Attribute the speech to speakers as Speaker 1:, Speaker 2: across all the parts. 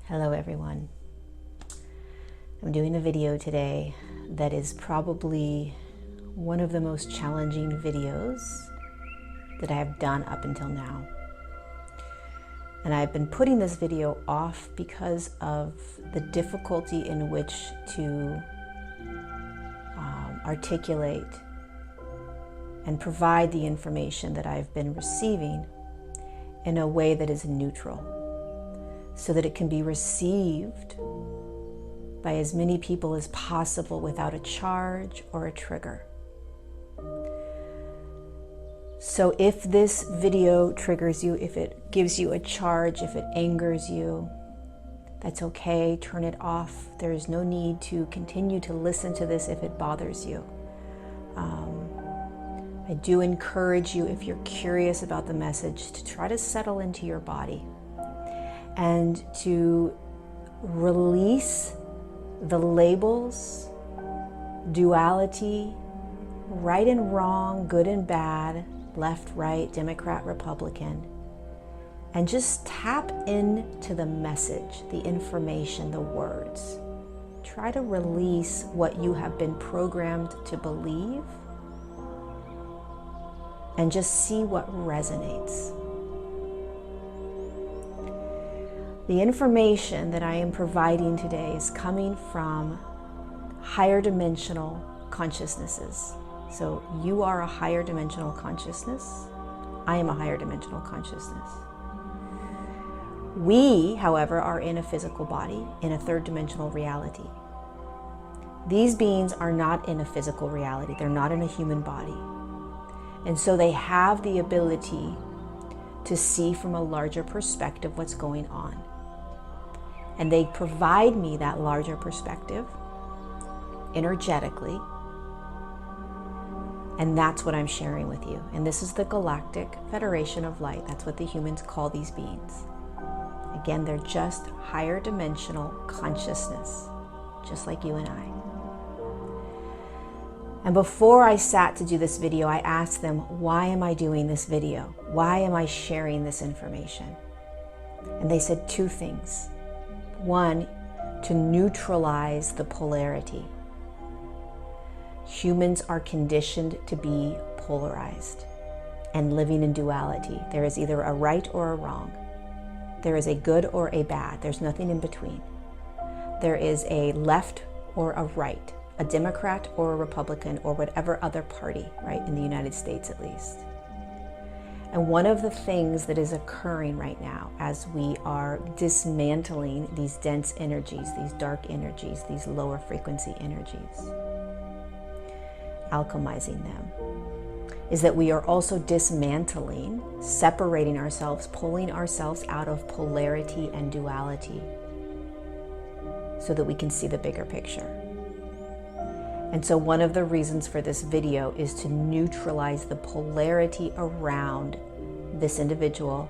Speaker 1: Hello everyone. I'm doing a video today that is probably one of the most challenging videos that I have done up until now. And I've been putting this video off because of the difficulty in which to articulate and provide the information that I've been receiving in a way that is neutral, so that it can be received by as many people as possible without a charge or a trigger. So if this video triggers you, if it gives you a charge, if it angers you, that's okay, turn it off. There is no need to continue to listen to this if it bothers you. I do encourage you, if you're curious about the message, to try to settle into your body and to release the labels, duality, right and wrong, good and bad, left, right, Democrat, Republican, and just tap into the message, the information, the words. Try to release what you have been programmed to believe and just see what resonates. The information that I am providing today is coming from higher dimensional consciousnesses. So you are a higher dimensional consciousness. I am a higher dimensional consciousness. We, however, are in a physical body, in a third dimensional reality. These beings are not in a physical reality. They're not in a human body. And so they have the ability to see from a larger perspective what's going on. And they provide me that larger perspective energetically. And that's what I'm sharing with you. And this is the Galactic Federation of Light. That's what the humans call these beings. Again, they're just higher dimensional consciousness, just like you and I. And before I sat to do this video, I asked them, why am I doing this video? Why am I sharing this information? And they said two things. One, to neutralize the polarity. Humans are conditioned to be polarized and living in duality. There is either a right or a wrong. There is a good or a bad. There's nothing in between. There is a left or a right, a Democrat or a Republican or whatever other party, right, in the United States at least. And one of the things that is occurring right now as we are dismantling these dense energies, these dark energies, these lower frequency energies, alchemizing them, is that we are also dismantling, separating ourselves, pulling ourselves out of polarity and duality so that we can see the bigger picture. And so one of the reasons for this video is to neutralize the polarity around this individual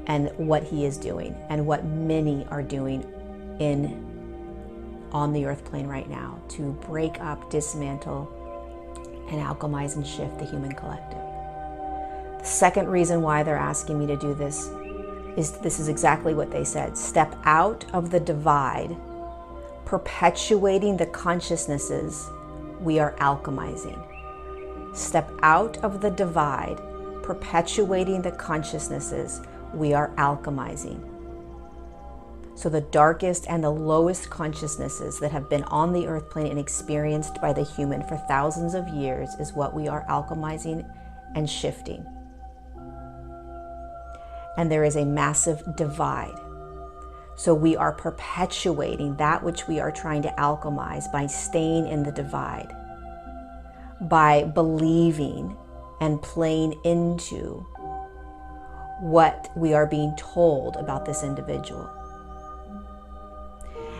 Speaker 1: and what he is doing and what many are doing on the earth plane right now to break up, dismantle, and alchemize and shift the human collective. The second reason why they're asking me to do this is exactly what they said. Step out of the divide, perpetuating the consciousnesses we are alchemizing. Step out of the divide, perpetuating the consciousnesses we are alchemizing. So the darkest and the lowest consciousnesses that have been on the earth plane and experienced by the human for thousands of years is what we are alchemizing and shifting. And there is a massive divide. So we are perpetuating that which we are trying to alchemize by staying in the divide, by believing and playing into what we are being told about this individual.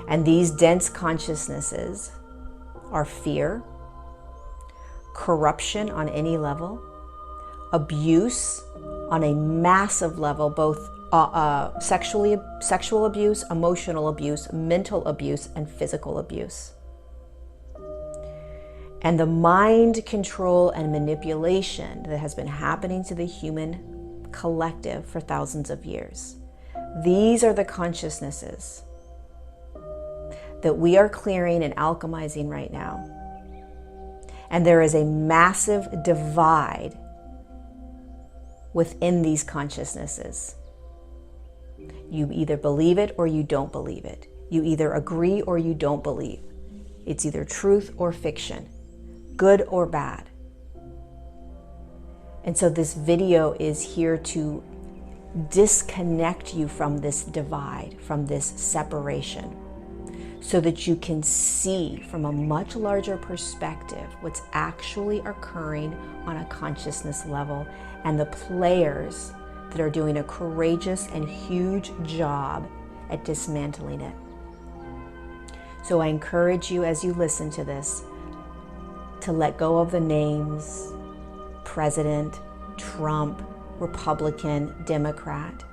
Speaker 1: And these dense consciousnesses are fear, corruption on any level, abuse on a massive level, both sexual abuse, emotional abuse, mental abuse, and physical abuse. And the mind control and manipulation that has been happening to the human collective for thousands of years. These are the consciousnesses that we are clearing and alchemizing right now. And there is a massive divide within these consciousnesses. You either believe it or you don't believe it. You either agree or you don't believe. It's either truth or fiction, good or bad. And so this video is here to disconnect you from this divide, from this separation, so that you can see from a much larger perspective what's actually occurring on a consciousness level and the players that are doing a courageous and huge job at dismantling it. So I encourage you, as you listen to this, to let go of the names, President, Trump, Republican, Democrat,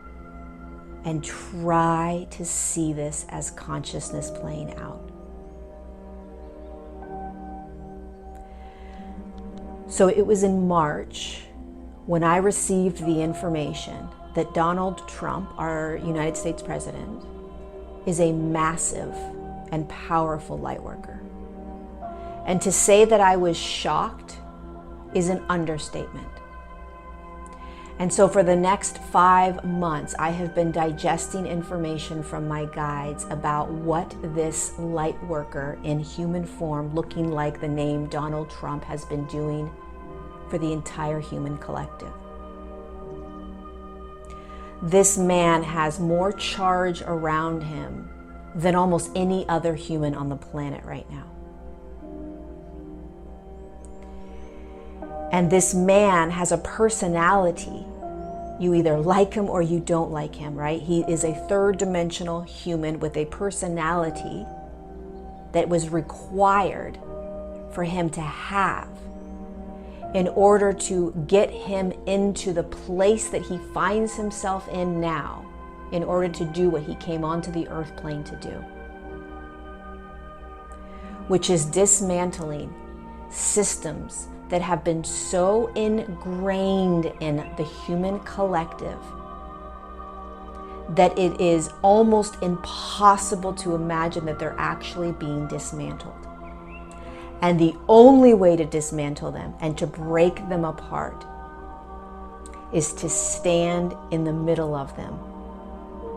Speaker 1: and try to see this as consciousness playing out. So it was in March when I received the information that Donald Trump, our United States president, is a massive and powerful light worker. And to say that I was shocked is an understatement. And so for the next 5 months, I have been digesting information from my guides about what this light worker in human form, looking like the name Donald Trump, has been doing for the entire human collective. This man has more charge around him than almost any other human on the planet right now. And this man has a personality. You either like him or you don't like him, right? He is a third-dimensional human with a personality that was required for him to have in order to get him into the place that he finds himself in now, in order to do what he came onto the earth plane to do, which is dismantling systems that have been so ingrained in the human collective that it is almost impossible to imagine that they're actually being dismantled. And the only way to dismantle them and to break them apart is to stand in the middle of them,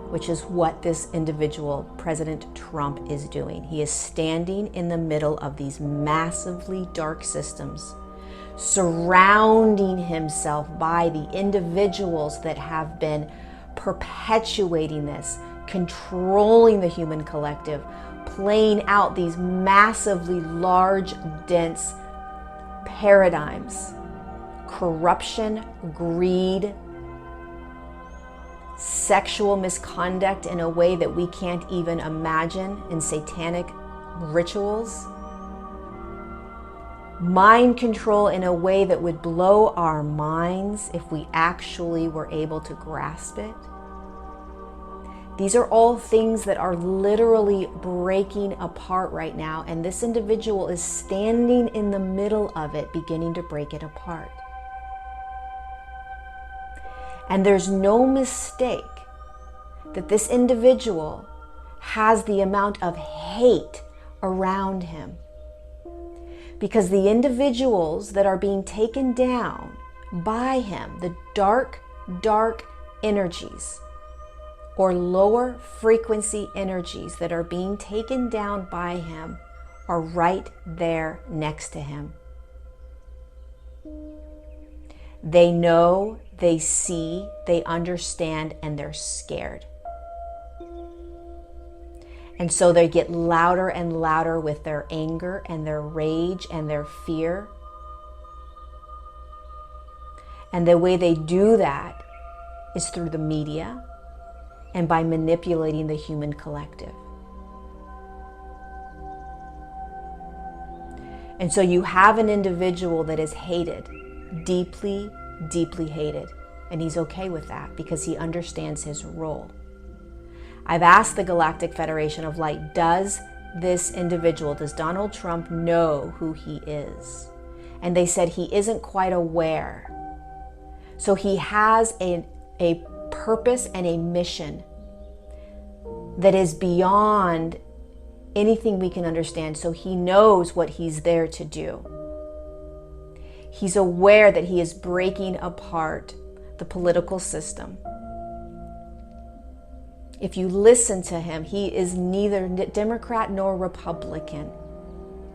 Speaker 1: which is what this individual, President Trump, is doing. He is standing in the middle of these massively dark systems, surrounding himself by the individuals that have been perpetuating this, controlling the human collective, playing out these massively large, dense paradigms: corruption, greed, sexual misconduct in a way that we can't even imagine in satanic rituals, mind control in a way that would blow our minds if we actually were able to grasp it. These are all things that are literally breaking apart right now, and this individual is standing in the middle of it, beginning to break it apart. And there's no mistake that this individual has the amount of hate around him, because the individuals that are being taken down by him, the dark energies or lower frequency energies that are being taken down by him, are right there next to him. They know, they see, they understand, and they're scared. And so they get louder and louder with their anger and their rage and their fear. And the way they do that is through the media and by manipulating the human collective. And so you have an individual that is hated, deeply, deeply hated. And he's okay with that because he understands his role. I've asked the Galactic Federation of Light, does this individual, does Donald Trump know who he is? And they said he isn't quite aware. So he has a purpose and a mission that is beyond anything we can understand. So he knows what he's there to do. He's aware that he is breaking apart the political system. If you listen to him, he is neither Democrat nor Republican.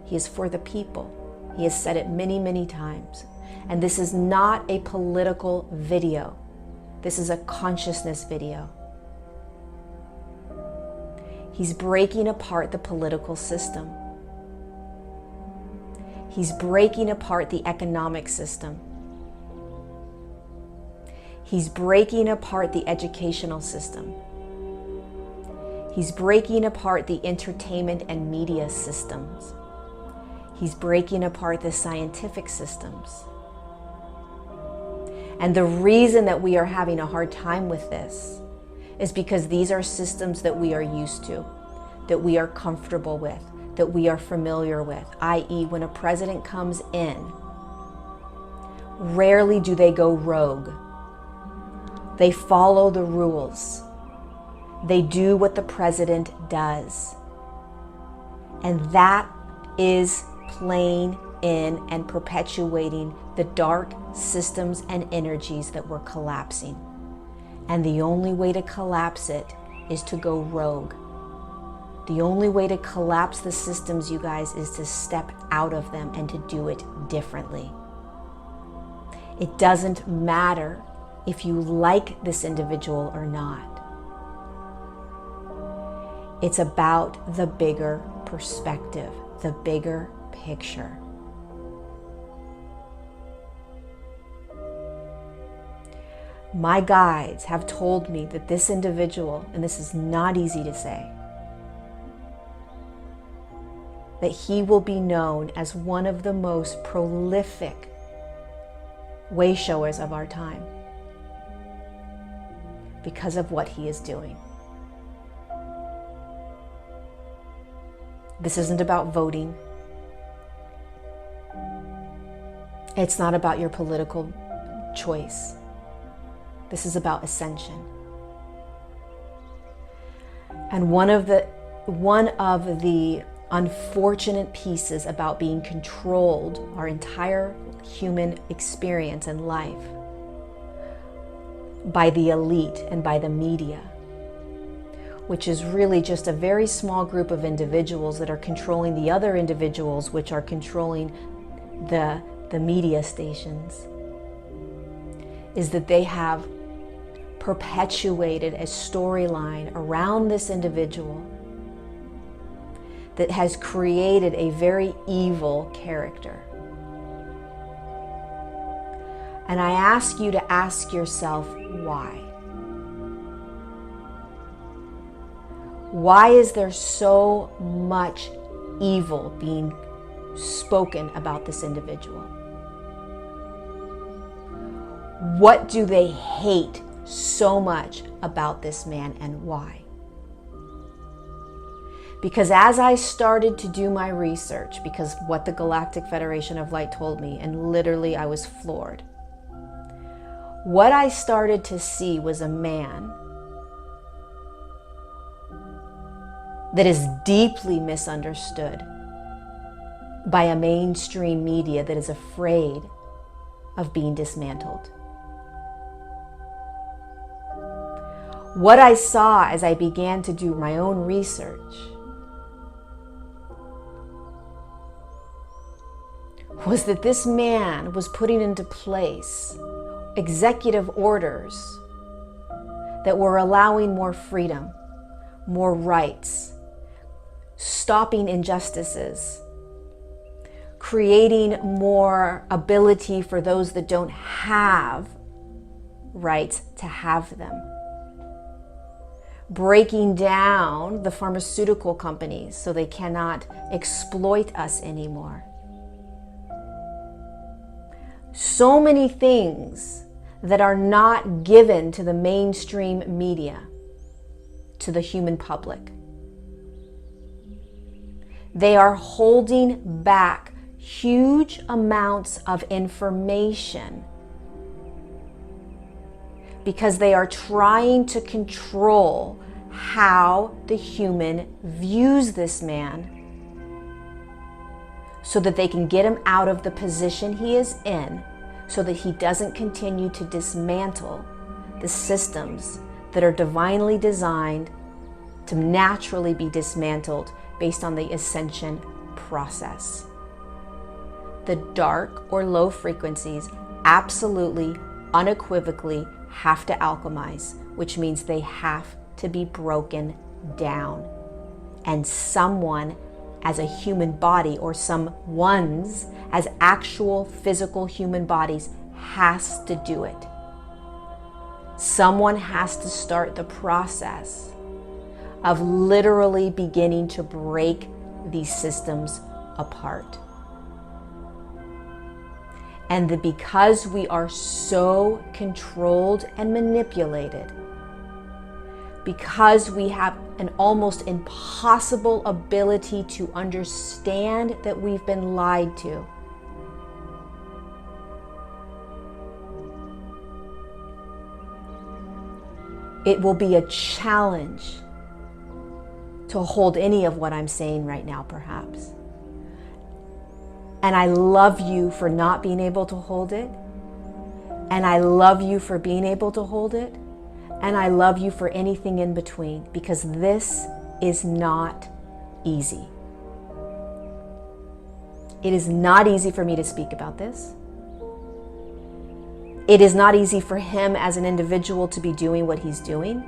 Speaker 1: He is for the people. He has said it many, many times. And this is not a political video. This is a consciousness video. He's breaking apart the political system. He's breaking apart the economic system. He's breaking apart the educational system. He's breaking apart the entertainment and media systems. He's breaking apart the scientific systems. And the reason that we are having a hard time with this is because these are systems that we are used to, that we are comfortable with, that we are familiar with, i.e. when a president comes in, rarely do they go rogue. They follow the rules. They do what the president does. And that is playing in and perpetuating the dark systems and energies that we're collapsing. And the only way to collapse it is to go rogue. The only way to collapse the systems, you guys, is to step out of them and to do it differently. It doesn't matter if you like this individual or not. It's about the bigger perspective, the bigger picture. My guides have told me that this individual, and this is not easy to say, that he will be known as one of the most prolific way showers of our time because of what he is doing. This isn't about voting. It's not about your political choice. This is about ascension. And one of the unfortunate pieces about being controlled our entire human experience and life by the elite and by the media, which is really just a very small group of individuals that are controlling the other individuals, which are controlling the media stations, is that they have perpetuated a storyline around this individual that has created a very evil character. And I ask you to ask yourself, why? Why is there so much evil being spoken about this individual? What do they hate so much about this man, and why? Because as I started to do my research, because what the Galactic Federation of Light told me, and literally I was floored, what I started to see was a man that is deeply misunderstood by a mainstream media that is afraid of being dismantled. What I saw as I began to do my own research was that this man was putting into place executive orders that were allowing more freedom, more rights, stopping injustices, creating more ability for those that don't have rights to have them, breaking down the pharmaceutical companies so they cannot exploit us anymore. So many things that are not given to the mainstream media, to the human public. They are holding back huge amounts of information because they are trying to control how the human views this man so that they can get him out of the position he is in, so that he doesn't continue to dismantle the systems that are divinely designed to naturally be dismantled based on the ascension process. The dark or low frequencies absolutely, unequivocally have to alchemize, which means they have to be broken down. And someone as a human body, or some ones as actual physical human bodies, has to do it. Someone has to start the process of literally beginning to break these systems apart. And because we are so controlled and manipulated, because we have an almost impossible ability to understand that we've been lied to, it will be a challenge to hold any of what I'm saying right now, perhaps. And I love you for not being able to hold it. And I love you for being able to hold it. And I love you for anything in between, because this is not easy. It is not easy for me to speak about this. It is not easy for him as an individual to be doing what he's doing.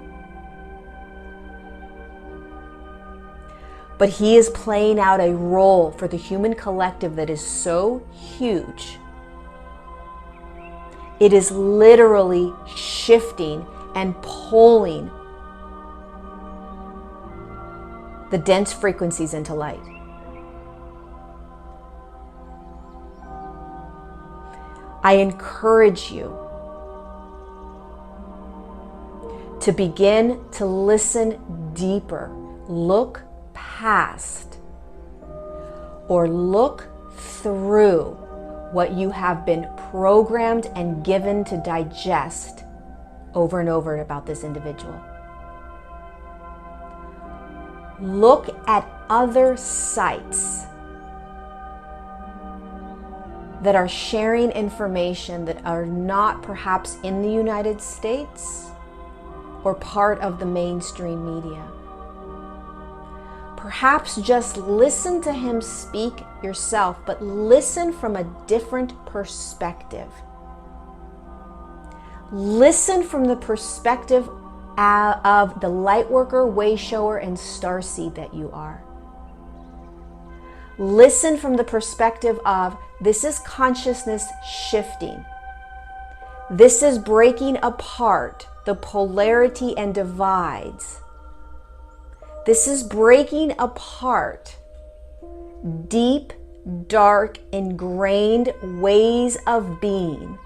Speaker 1: But he is playing out a role for the human collective that is so huge. It is literally shifting and pulling the dense frequencies into light. I encourage you to begin to listen deeper, look past, or look through what you have been programmed and given to digest over and over about this individual. Look at other sites that are sharing information that are not perhaps in the United States or part of the mainstream media. Perhaps just listen to him speak yourself, but listen from a different perspective. Listen from the perspective of the lightworker, way shower, and starseed that you are. Listen from the perspective of, this is consciousness shifting. This is breaking apart the polarity and divides. This is breaking apart deep, dark, ingrained ways of being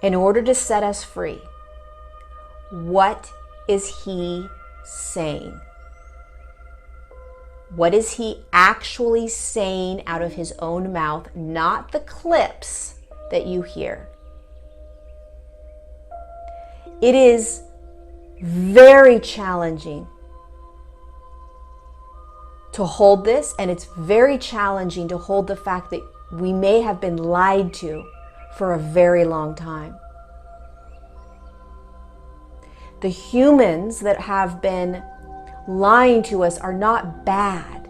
Speaker 1: in order to set us free. What is he saying? What is he actually saying out of his own mouth, not the clips that you hear? It is very challenging to hold this, and it's very challenging to hold the fact that we may have been lied to for a very long time. The humans that have been lying to us are not bad.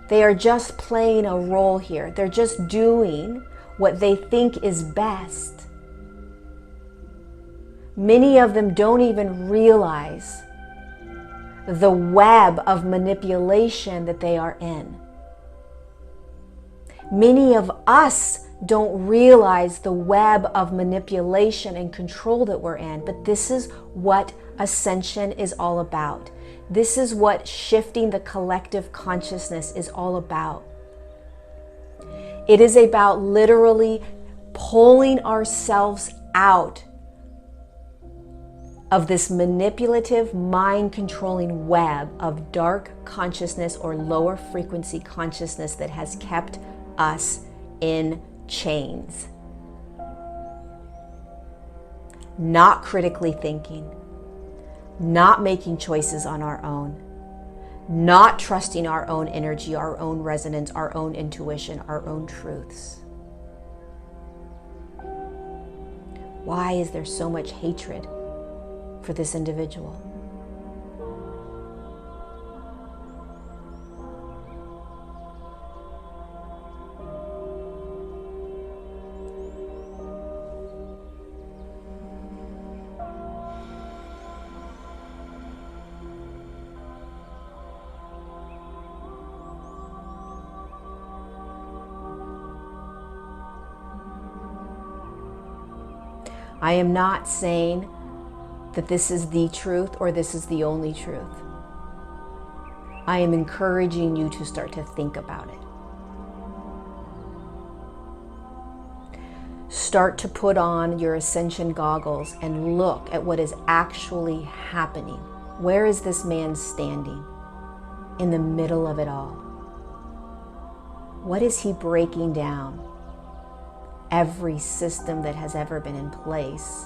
Speaker 1: They are just playing a role here. They're just doing what they think is best. Many of them don't even realize the web of manipulation that they are in. Many of us don't realize the web of manipulation and control that we're in, but this is what ascension is all about. This is what shifting the collective consciousness is all about. It is about literally pulling ourselves out of this manipulative, mind-controlling web of dark consciousness or lower frequency consciousness that has kept us in chains. Not critically thinking, not making choices on our own, not trusting our own energy, our own resonance, our own intuition, our own truths. Why is there so much hatred for this individual? I am not saying that this is the truth or this is the only truth. I am encouraging you to start to think about it. Start to put on your ascension goggles and look at what is actually happening. Where is this man standing in the middle of it all? What is he breaking down? Every system that has ever been in place.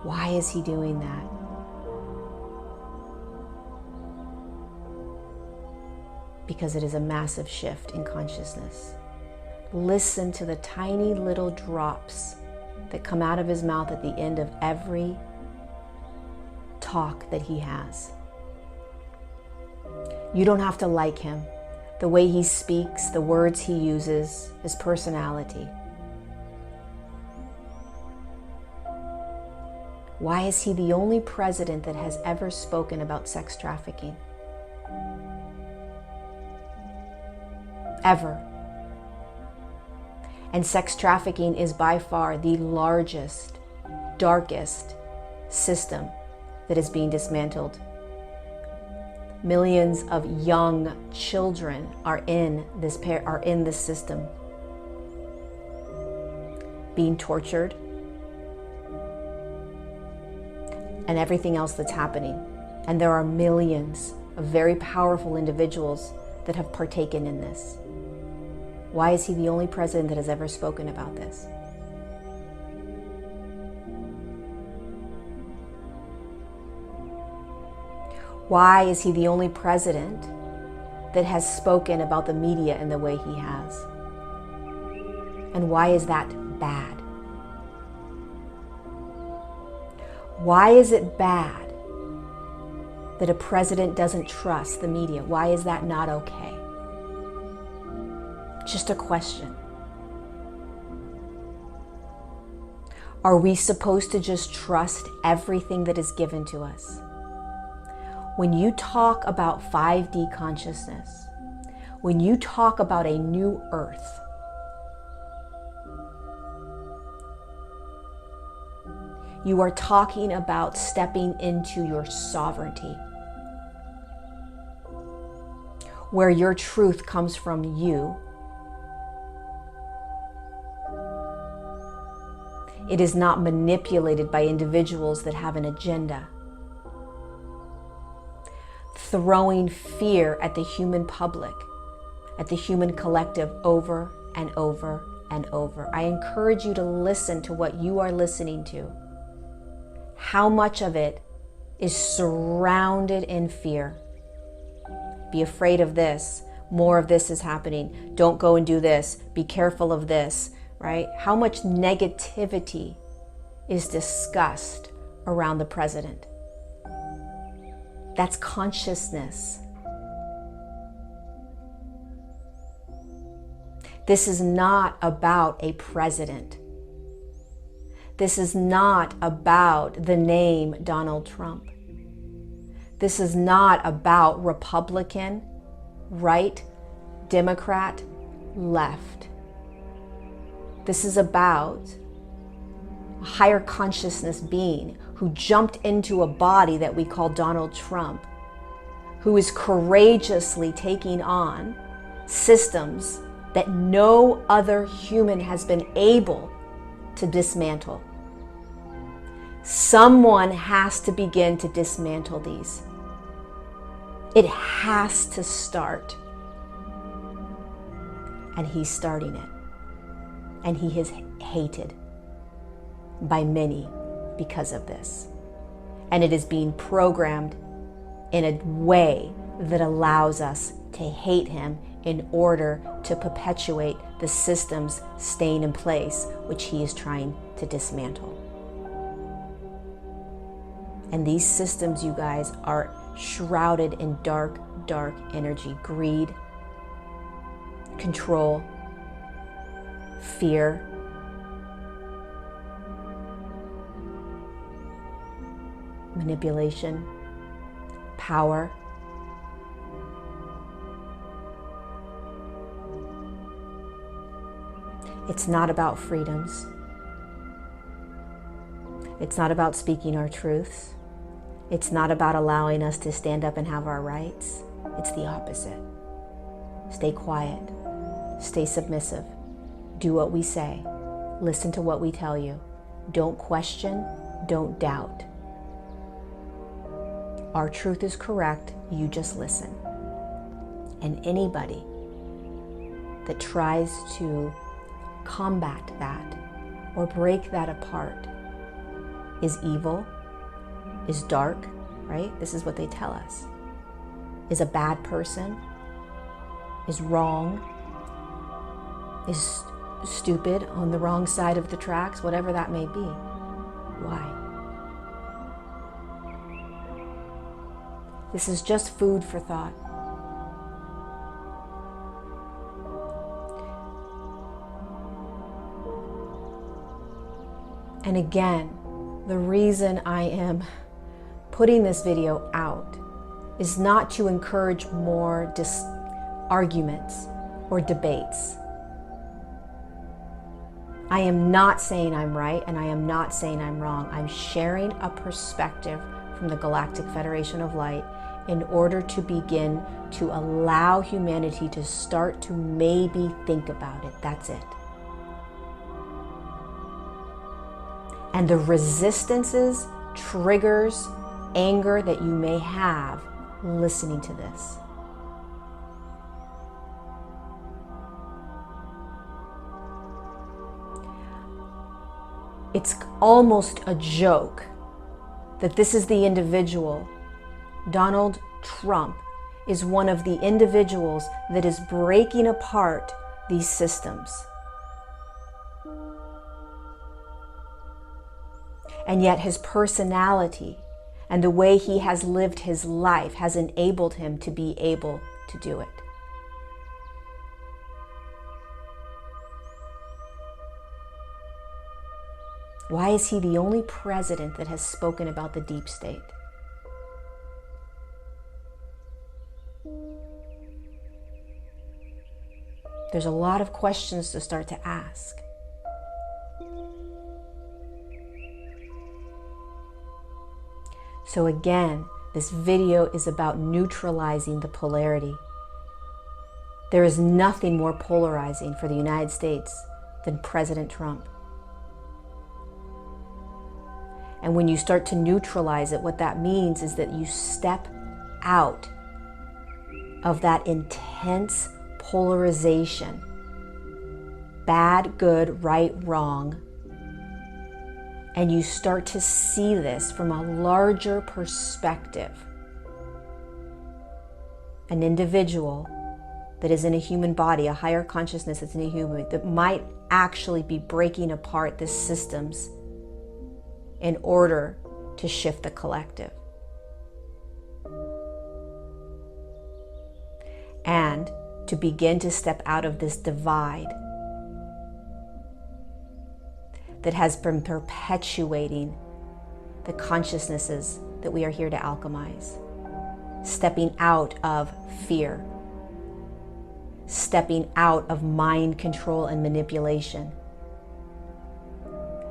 Speaker 1: Why is he doing that? Because it is a massive shift in consciousness. Listen to the tiny little drops that come out of his mouth at the end of every talk that he has. You don't have to like him. The way he speaks, the words he uses, his personality. Why is he the only president that has ever spoken about sex trafficking? Ever. And sex trafficking is by far the largest, darkest system that is being dismantled. Millions of young children are in this system, being tortured, and everything else that's happening. And there are millions of very powerful individuals that have partaken in this. Why is he the only president that has ever spoken about this? Why is he the only president that has spoken about the media in the way he has? And why is that bad? Why is it bad that a president doesn't trust the media? Why is that not okay? Just a question. Are we supposed to just trust everything that is given to us? When you talk about 5D consciousness, when you talk about a new earth, you are talking about stepping into your sovereignty, where your truth comes from you. It is not manipulated by individuals that have an agenda, throwing fear at the human public, at the human collective over and over and over. I encourage you to listen to what you are listening to. How much of it is surrounded in fear? Be afraid of this. More of this is happening. Don't go and do this. Be careful of this, right? How much negativity is discussed around the president? That's consciousness. This is not about a president. This is not about the name Donald Trump. This is not about Republican, right, Democrat, left. This is about a higher consciousness being who jumped into a body that we call Donald Trump, who is courageously taking on systems that no other human has been able to dismantle. Someone has to begin to dismantle these. It has to start. And he's starting it. And he is hated by many because of this. And it is being programmed in a way that allows us to hate him in order to perpetuate the systems staying in place, which he is trying to dismantle. And these systems, you guys, are shrouded in dark, dark energy. Greed, control, fear, manipulation, power. It's not about freedoms. It's not about speaking our truths. It's not about allowing us to stand up and have our rights. It's the opposite. Stay quiet. Stay submissive. Do what we say. Listen to what we tell you. Don't question. Don't doubt. Our truth is correct. You just listen. And anybody that tries to combat that or break that apart is evil, is dark, right? This is what they tell us. Is a bad person, is wrong, is stupid, on the wrong side of the tracks, whatever that may be. Why? This is just food for thought. And again, the reason I am putting this video out is not to encourage more arguments or debates. I am not saying I'm right and I am not saying I'm wrong. I'm sharing a perspective from the Galactic Federation of Light in order to begin to allow humanity to start to maybe think about it. That's it. And the resistances, triggers, anger that you may have listening to this. It's almost a joke that this is the individual. Donald Trump is one of the individuals that is breaking apart these systems. And yet his personality and the way he has lived his life has enabled him to be able to do it. Why is he the only president that has spoken about the deep state? There's a lot of questions to start to ask. So again, this video is about neutralizing the polarity. There is nothing more polarizing for the United States than President Trump. And when you start to neutralize it, what that means is that you step out of that intense polarization. Bad, good, right, wrong. And you start to see this from a larger perspective. An individual that is in a human body, a higher consciousness that's in a human, that might actually be breaking apart the systems in order to shift the collective. And to begin to step out of this divide that has been perpetuating the consciousnesses that we are here to alchemize. Stepping out of fear. Stepping out of mind control and manipulation.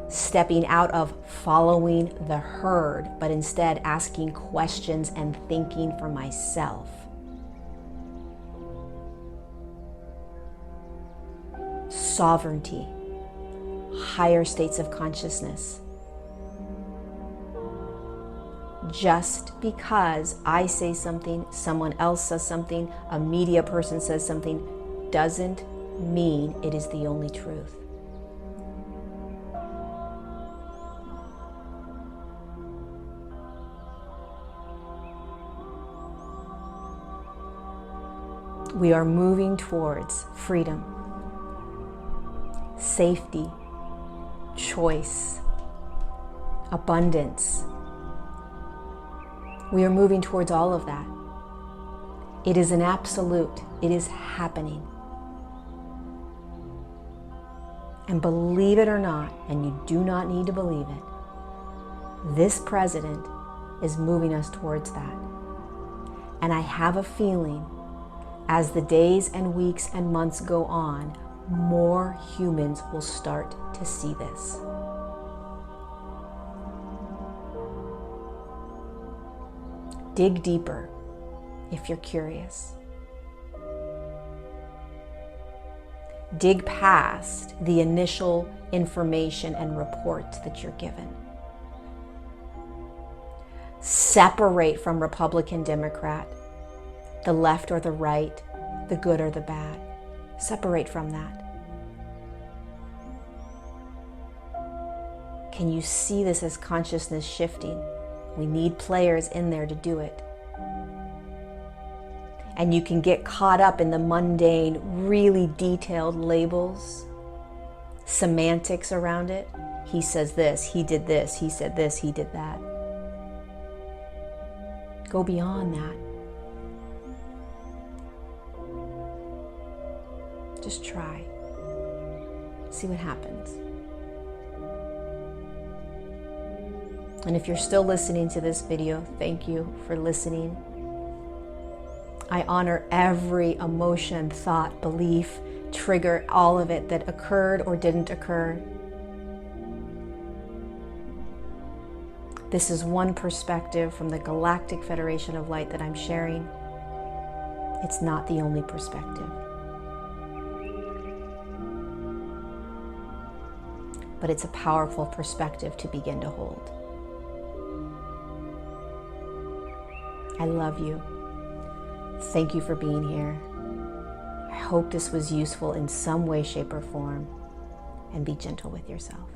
Speaker 1: Stepping out of following the herd, but instead asking questions and thinking for myself. Sovereignty. Higher states of consciousness. Just because I say something, someone else says something, a media person says something, doesn't mean it is the only truth. We are moving towards freedom, safety, choice, abundance. We are moving towards all of that. It is an absolute. It is happening. And believe it or not, and you do not need to believe it, this president is moving us towards that. And I have a feeling as the days and weeks and months go on, more humans will start to see this. Dig deeper if you're curious. Dig past the initial information and reports that you're given. Separate from Republican, Democrat, the left or the right, the good or the bad. Separate from that. Can you see this as consciousness shifting? We need players in there to do it. And you can get caught up in the mundane, really detailed labels, semantics around it. He says this, he did this, he said this, he did that. Go beyond that. Just try. See what happens. And if you're still listening to this video, thank you for listening. I honor every emotion, thought, belief, trigger, all of it that occurred or didn't occur. This is one perspective from the Galactic Federation of Light that I'm sharing. It's not the only perspective. But it's a powerful perspective to begin to hold. I love you. Thank you for being here. I hope this was useful in some way, shape, or form. And be gentle with yourself.